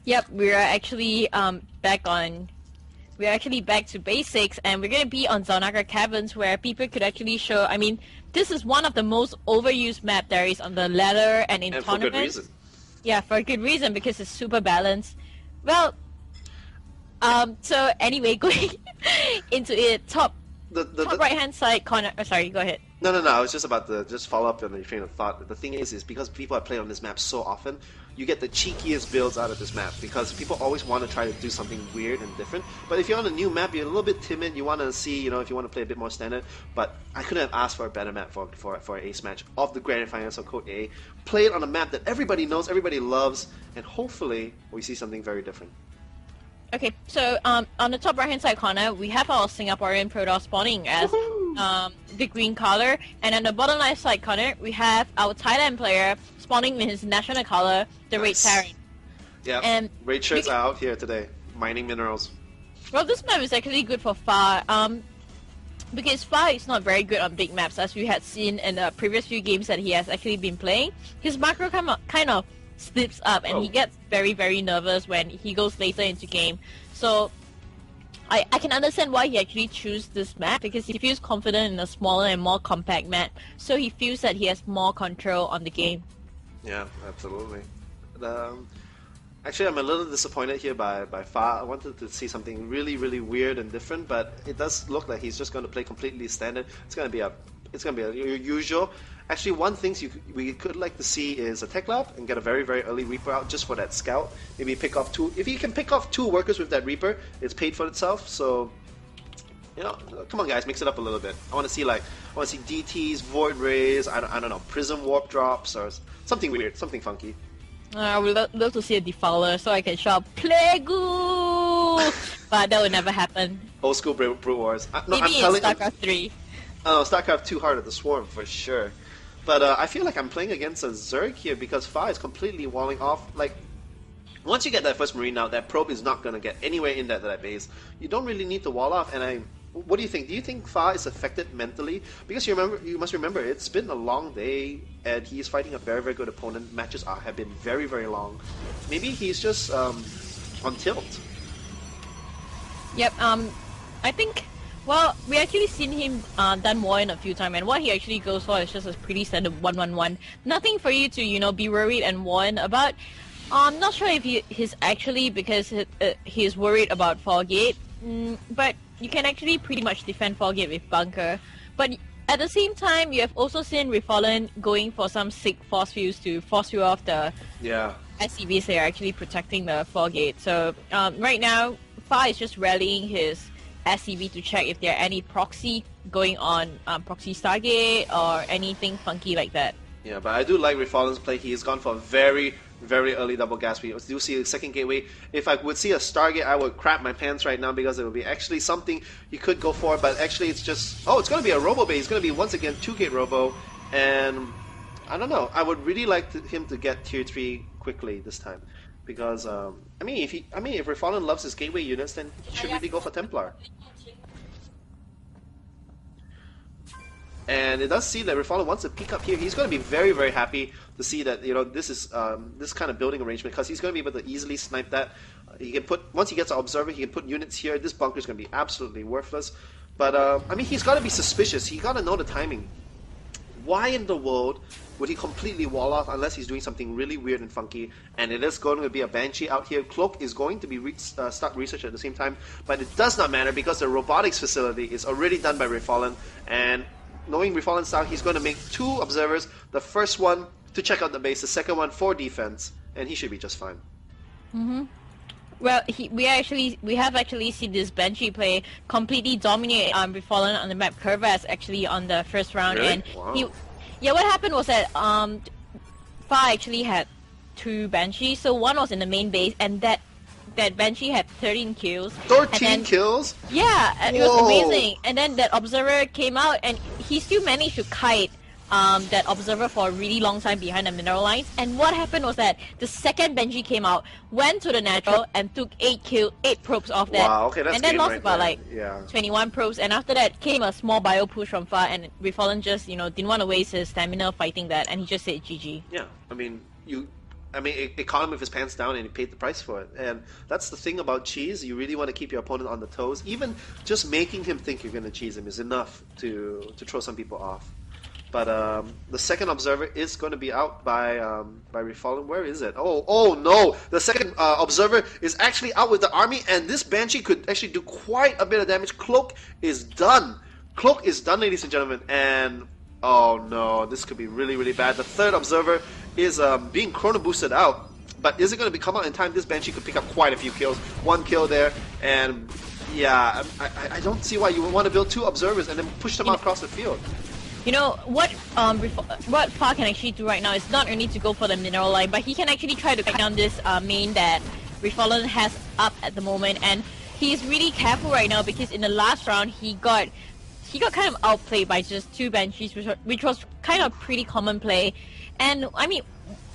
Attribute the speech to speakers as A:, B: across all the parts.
A: Yep, we're actually back to basics, and we're gonna be on Zalnaga Caverns, where people could actually show. I mean, this is one of the most overused map there is on the ladder and in tournaments.
B: For good reason.
A: Yeah, for a good reason, because it's super balanced. Well, so anyway, going into it, top right hand side corner. Oh, sorry, go ahead.
B: No. I was just about to just follow up on your train of thought. The thing is because people have played on this map so often, you get the cheekiest builds out of this map because people always want to try to do something weird and different. But if you're on a new map, you're a little bit timid. You want to see, if you want to play a bit more standard. But I couldn't have asked for a better map for an ace match of the Grand Finals of Code A. Play it on a map that everybody knows, everybody loves, and hopefully we see something very different.
A: Okay, so on the top right hand side corner, we have our Singaporean Protoss spawning as the green color, and on the bottom left side corner, we have our Thailand player spawning in his national color, the Red Terran.
B: Yeah, and Red shirts out here today, mining minerals.
A: Well, this map is actually good for Far, because Far is not very good on big maps, as we had seen in the previous few games that he has actually been playing. His macro kind of slips up, and he gets very, very nervous when he goes later into game. So I can understand why he actually chose this map, because he feels confident in a smaller and more compact map, so he feels that he has more control on the game.
B: Yeah, absolutely. Actually, I'm a little disappointed here by Fa. I wanted to see something really, really weird and different, but it does look like he's just going to play completely standard. It's going to be a usual. Actually, one thing we could like to see is a tech lab and get a very, very early Reaper out just for that scout. Maybe pick off two. If he can pick off 2 workers with that Reaper, it's paid for itself. So, come on, guys, mix it up a little bit. I want to see DTs, Void Rays. I don't know, Prism Warp drops or something weird, something funky.
A: I would love to see a Defiler so I can shout Plague-oo! But that would never happen.
B: Old school Brute Wars.
A: Maybe in StarCraft 3.
B: Oh, StarCraft 2 Heart of the Swarm for sure. But I feel like I'm playing against a Zerg here because Fa is completely walling off. Like, once you get that first Marine out, that probe is not going to get anywhere in that base. You don't really need to wall off. And what do you think? Do you think Fa is affected mentally? Because you must remember, it's been a long day, and he's fighting a very, very good opponent. Matches have been very, very long. Maybe he's just on tilt.
A: Yep. I think. Well, we actually seen him done Warren a few times, and what he actually goes for is just a pretty standard 1-1-1. Nothing for you to, be worried and warn about. I'm not sure if he's actually, because he's worried about Fargate, but you can actually pretty much defend Fargate with Bunker. But at the same time, you have also seen nGenRefallen going for some sick force fields to force you off the SCVs that are actually protecting the Fargate. So right now, Fa is just rallying his SCV to check if there are any proxy going on, proxy Stargate or anything funky like that.
B: Yeah, but I do like nGenRefallen's play. He has gone for a very, very early double gas. We do see a second gateway. If I would see a Stargate, I would crap my pants right now because it would be actually something you could go for, but actually it's just... Oh, it's going to be a Robo Bay. It's going to be, once again, 2-gate Robo, and I don't know. I would really like him to get Tier 3 quickly this time. Because, if nGenRefallen loves his gateway units, then he should really go for Templar. And it does seem that nGenRefallen wants to pick up here. He's going to be very, very happy to see that, this is this kind of building arrangement, because he's going to be able to easily snipe that. He can put, once he gets an Observer, he can put units here. This bunker is going to be absolutely worthless. But, he's got to be suspicious. He's got to know the timing. Why in the world would he completely wall off unless he's doing something really weird and funky? And it is going to be a Banshee out here. Cloak is going to be start research at the same time, but it does not matter because the robotics facility is already done by nGenRefallen, and knowing nGenRefallen's style, he's going to make 2 observers. The first one to check out the base, the second one for defense, and he should be just fine.
A: Well, we have actually seen this Banshee play completely dominate nGenRefallen on the map Curvas actually on the first round.
B: Really?
A: And
B: wow.
A: what happened was that Fa actually had 2 Banshees, so one was in the main base, and that Banshee had 13 kills.
B: 13 kills?
A: Yeah, and it was amazing. And then that Observer came out, and he still managed to kite that Observer for a really long time behind the mineral lines. And what happened was that the second Banshee came out, went to the natural, and took 8 probes off that.
B: Wow, okay, that's
A: and then lost
B: right
A: about
B: there.
A: 21 probes. And after that came a small bio push from Fa, and nGenRefallen just didn't want to waste his stamina fighting that, and he just said GG.
B: Yeah, I mean, it caught him with his pants down, and he paid the price for it. And that's the thing about cheese. You really want to keep your opponent on the toes. Even just making him think you're going to cheese him is enough to throw some people off. But the second observer is going to be out by nGenRefallen. Where is it? Oh no! The second observer is actually out with the army, and this Banshee could actually do quite a bit of damage. Cloak is done. Cloak is done, ladies and gentlemen. And oh no, this could be really, really bad. The third observer is being chrono boosted out. But is it going to come out in time? This Banshee could pick up quite a few kills. One kill there, and yeah, I don't see why you would want to build two observers and then push them out across the field.
A: You know what Fa can actually do right now is not only to go for the mineral line, but he can actually try to cut down this main that nGenRefallen has up at the moment, and he's really careful right now because in the last round he got kind of outplayed by just two Banshees, which was kind of pretty common play. And I mean,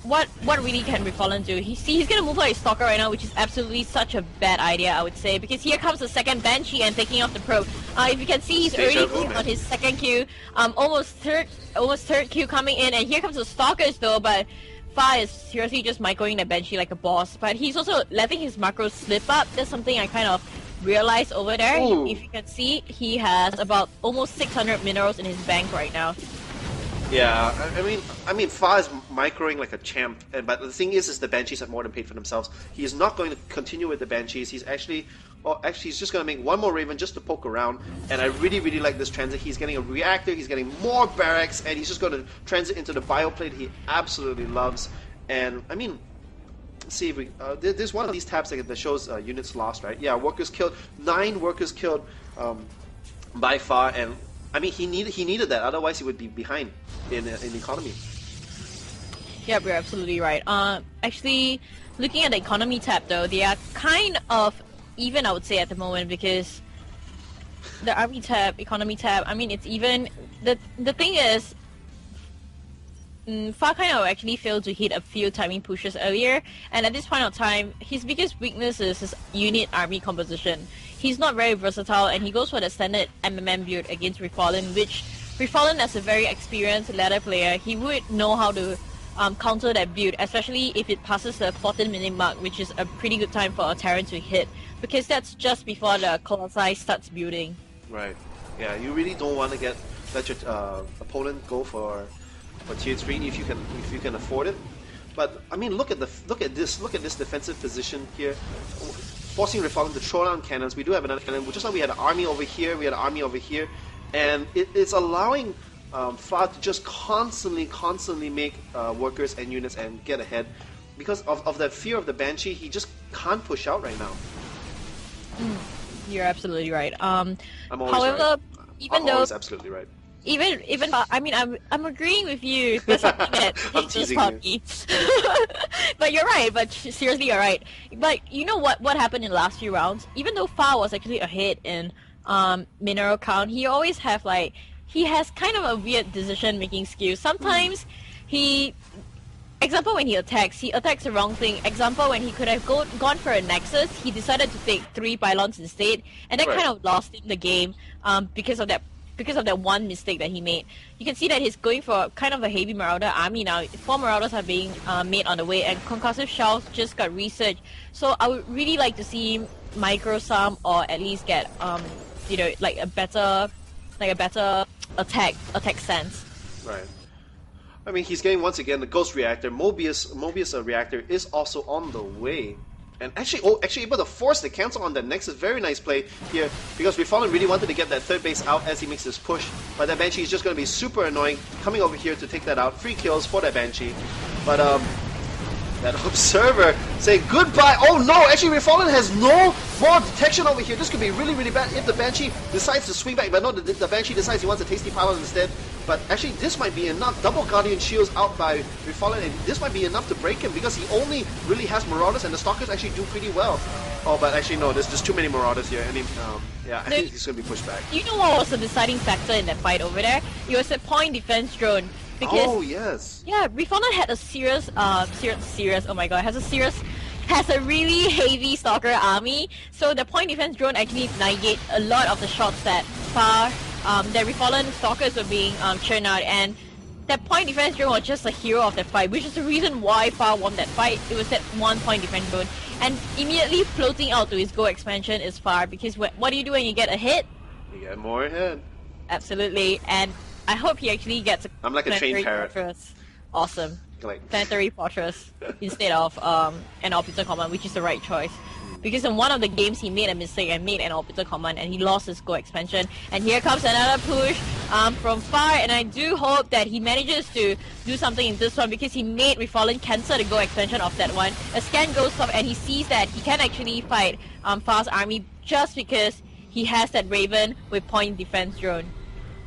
A: what really can nGenRefallen do? He's gonna move out his Stalker right now, which is absolutely such a bad idea, I would say, because here comes the second Banshee and taking off the probe. If you can see, he's already on his second Q, almost third Q coming in, and here comes the Stalkers though, but Fa is seriously just microing the Banshee like a boss. But he's also letting his macros slip up. That's something I kind of realized over there. If you can see, he has about almost 600 minerals in his bank right now.
B: Yeah, I mean, Fa is microing like a champ, but the thing is the Banshees have more than paid for themselves. He is not going to continue with the Banshees. He's actually he's just going to make one more Raven just to poke around, and I really, really like this transit. He's getting a reactor, he's getting more barracks, and he's just going to transit into the bioplate he absolutely loves. And I mean, let's see if we there's one of these tabs that shows units lost, right? Yeah, workers killed, 9 workers killed by Fa, and I mean, he needed that, otherwise he would be behind in the economy.
A: Yeah, you're absolutely right. Actually, looking at the economy tab though, they are kind of even, I would say, at the moment, because the army tab, economy tab, I mean, it's even. The thing is, Fa kind of actually failed to hit a few timing pushes earlier, and at this point of time, his biggest weakness is his unit army composition. He's not very versatile, and he goes for the standard MMM build against nGenRefallen, which nGenRefallen, as a very experienced ladder player, he would know how to counter that build, especially if it passes the 14-minute mark, which is a pretty good time for a Terran to hit, because that's just before the Colossi starts building.
B: Right. Yeah, you really don't want to let your opponent go for tier 3 if you can afford it. But I mean, look at this defensive position here, forcing nGenRefallen to throw down cannons. We do have another cannon, just like we had an army over here, and it's allowing Fa to just constantly make workers and units and get ahead. Because of that fear of the Banshee, he just can't push out right now.
A: You're absolutely right.
B: I'm always
A: however,
B: right.
A: even
B: I'm
A: though
B: always absolutely right.
A: Even I mean, I'm agreeing with you for something that
B: I'm
A: hits this
B: teasing
A: puppy. But you're right. But seriously, you're right. But you know what happened in the last few rounds? Even though Fa was actually ahead in mineral count, he always he has kind of a weird decision making skill. Sometimes example, when he attacks the wrong thing. Example, when he could have gone for a Nexus, he decided to take 3 pylons instead, and that kind of lost him the game because of that one mistake that he made. You can see that he's going for kind of a heavy Marauder army now. 4 Marauders are being made on the way, and concussive shells just got researched. So I would really like to see him micro some, or at least get you know, like a better attack sense.
B: Right. I mean, he's getting, once again, the Ghost Reactor. Mobius Reactor is also on the way. And actually able to force the cancel on that Nexus. Very nice play here, because nGenRefallen really wanted to get that third base out as he makes this push. But that Banshee is just going to be super annoying, coming over here to take that out. 3 kills for that Banshee. But that Observer saying goodbye. Oh no, actually nGenRefallen has no more detection over here. This could be really, really bad if the Banshee decides to swing back. But no, the Banshee decides he wants a tasty pylon instead. But actually this might be enough. Double Guardian Shields out by nGenRefallen, and this might be enough to break him, because he only really has Marauders, and the Stalkers actually do pretty well. Oh, but actually no, there's just too many Marauders here, and yeah, I think he's going to be pushed back.
A: You know what was the deciding factor in that fight over there? It was a point defense drone. Because,
B: oh yes.
A: Yeah, nGenRefallen had a serious, oh my god, has a really heavy Stalker army. So the point defense drone actually negate a lot of the shots that nGenRefallen Stalkers were being churned out, and that point defense drone was just a hero of that fight, which is the reason why Far won that fight. It was that 1 point defense drone. And immediately floating out to his go expansion is Far, because what do you do when you get a hit?
B: You get more ahead.
A: Absolutely, and I hope he actually gets a
B: I'm like a trained parrot.
A: Fortress. Awesome.
B: Like
A: Planetary Fortress instead of an Orbital Command, which is the right choice. Because in one of the games he made a mistake and made an Orbital Command and he lost his go expansion. And here comes another push from Far, and I do hope that he manages to do something in this one, because he made Refallen cancel the go expansion of that one. A scan goes up and he sees that he can actually fight Far's army just because he has that Raven with point defense drone.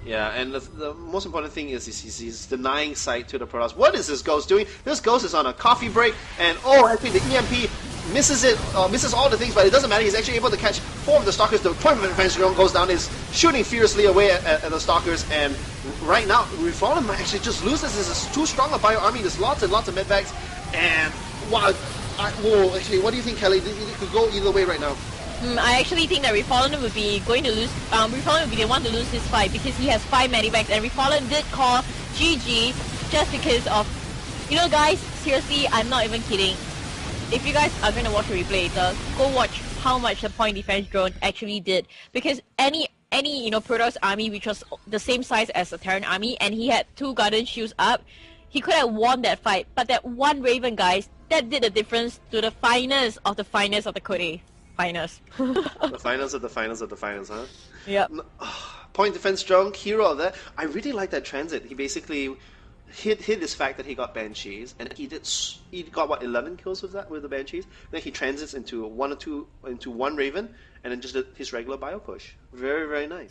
B: Yeah, and the most important thing is he's denying sight to the Protoss. What is this Ghost doing? This Ghost is on a coffee break, and actually the EMP misses all the things, but it doesn't matter. He's actually able to catch 4 of the Stalkers. The point of defense drone goes down, is shooting furiously away at the Stalkers, and right now, Refallen might actually just lose this. This is too strong a bio army. There's lots and lots of medvacs, and wow. Actually, what do you think, Kelly? It could go either way right now.
A: I actually think that Refallen would be going to lose. Refallen would be the one to lose this fight because he has 5 medivacs, and Refallen did call GG just because of, you know, guys. Seriously, I'm not even kidding. If you guys are going to watch the replay later, go watch how much the point defense drone actually did. Because any Protoss army which was the same size as the Terran army, and he had 2 Garden Shields up, he could have won that fight. But that one Raven, guys, that did the difference to the finest of the finest of the Code A. Finest.
B: The finest of the finest of the finest, huh?
A: Yep.
B: Point defense drone, hero of that. I really like that transit. He basically hid his fact that he got Banshees, and he got what, 11 kills with the Banshees. Then he transits into 1 or 2 into 1 Raven, and then just did his regular bio push. Very, very nice.